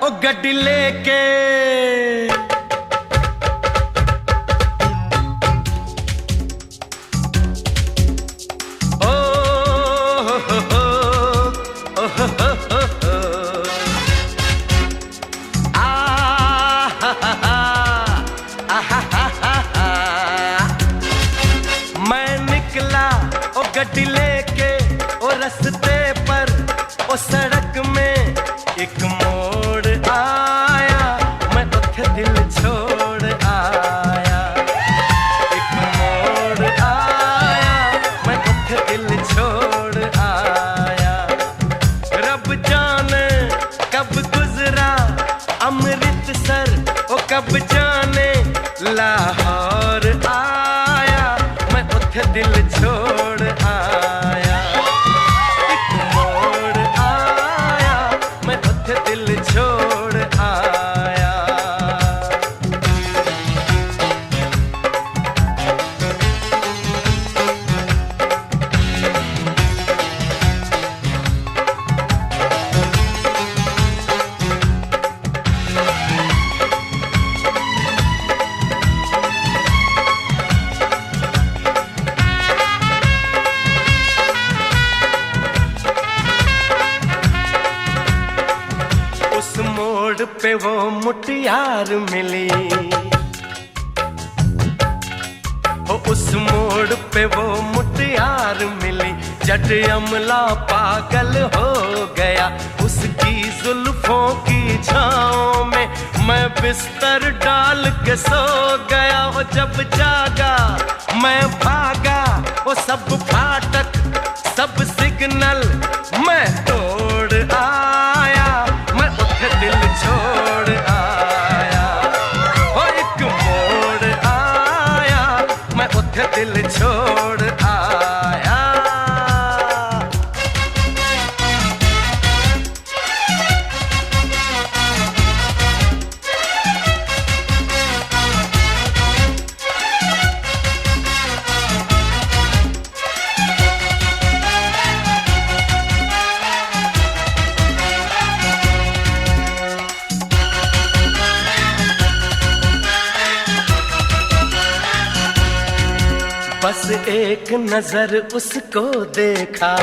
ओ गड्डी लेके ओ हो हो ओ हो हो आ हा हा आ हा हा मैं निकला ओ गड्डी लेके ओ रस्ते पर ओ सड़क में एक मोड़ आया, मैं उठे दिल छोड़ आया। एक मोड़ आया, मैं उठे दिल छोड़ आया। रब जाने कब गुजरा अमृतसर, ओ कब जाने लाहौर आया, मैं उठे दिल छोड़ आया। दिल छोड़ आया। उस मोड़ पे वो मुटियार मिली, हो उस मोड़ पे वो मुटियार मिली। जट अमला पागल हो गया उसकी जुल्फों की छाँव में, मैं बिस्तर डाल के सो गया। वो जब जागा मैं भागा, वो सब फाटक सब सिग्नल मैं तोड़ आया, दिल छोड़ आया। वो एक मोड़ आया, मैं उठे दिल छोड़ आया। बस एक नजर उसको देखा,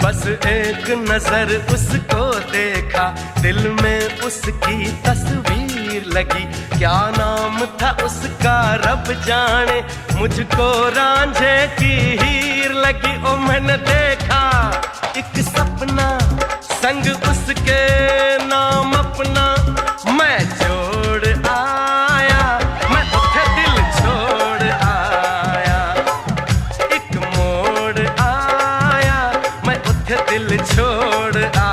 बस एक नजर उसको देखा। दिल में उसकी तस्वीर लगी, क्या नाम था उसका रब जाने। मुझको रांझे की हीर लगी। ओ मैंने देखा एक सपना संग उसके नाम अपना मैं जोड़ आया, मैं उठे दिल छोड़ आया। एक मोड़ आया, मैं उठे दिल छोड़ आया।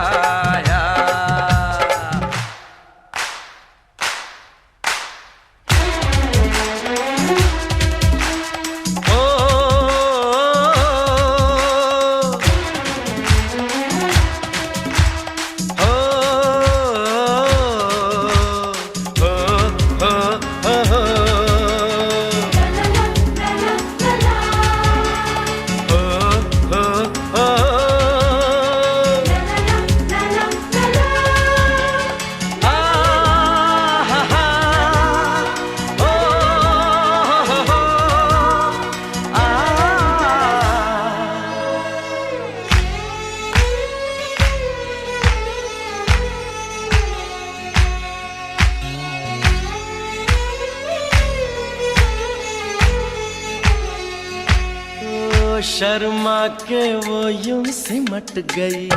शर्मा के वो यूं सिमट गई,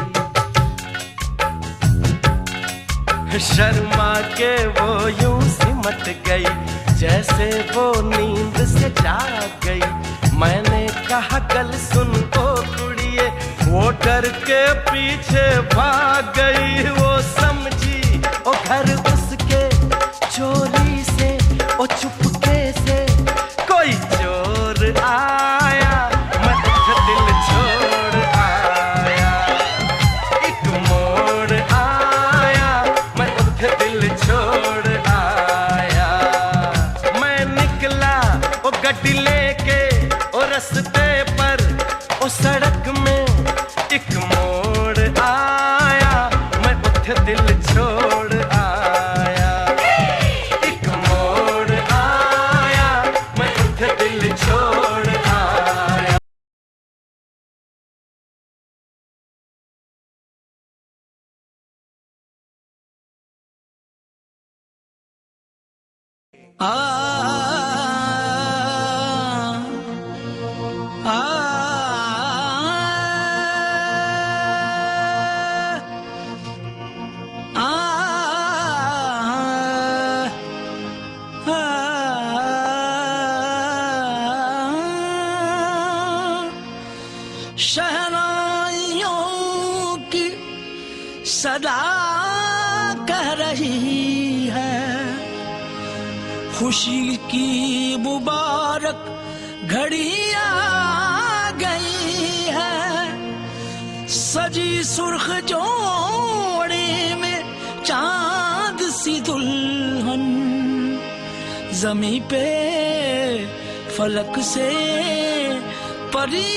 शर्मा के वो यूं सिमट गई, जैसे वो नींद से जाग गई। मैंने कहा गल सुन ओ कुड़िए, वो डर के पीछे भाग गई। वो समझी ओ घर उसके चोरी से, ओ चुपके से कोई चोर आया, मैं उठे दिल छोड़ आया। एक मोड़ आया, मैं उठे दिल छोड़ आया। मैं निकला ओ गड्डी लेके ओ रस्ते पर, ओ सड़क में एक मोड़ आया। दिल छोड़ आया, एक मोड़ आया, मैं उठ दिल छोड़ आया। शहनाइयों की सदा कह रही है, खुशी की मुबारक घड़ी आ गई है। सजी सुर्ख जोड़े में चांद सी दुल्हन, जमी पे फलक से परी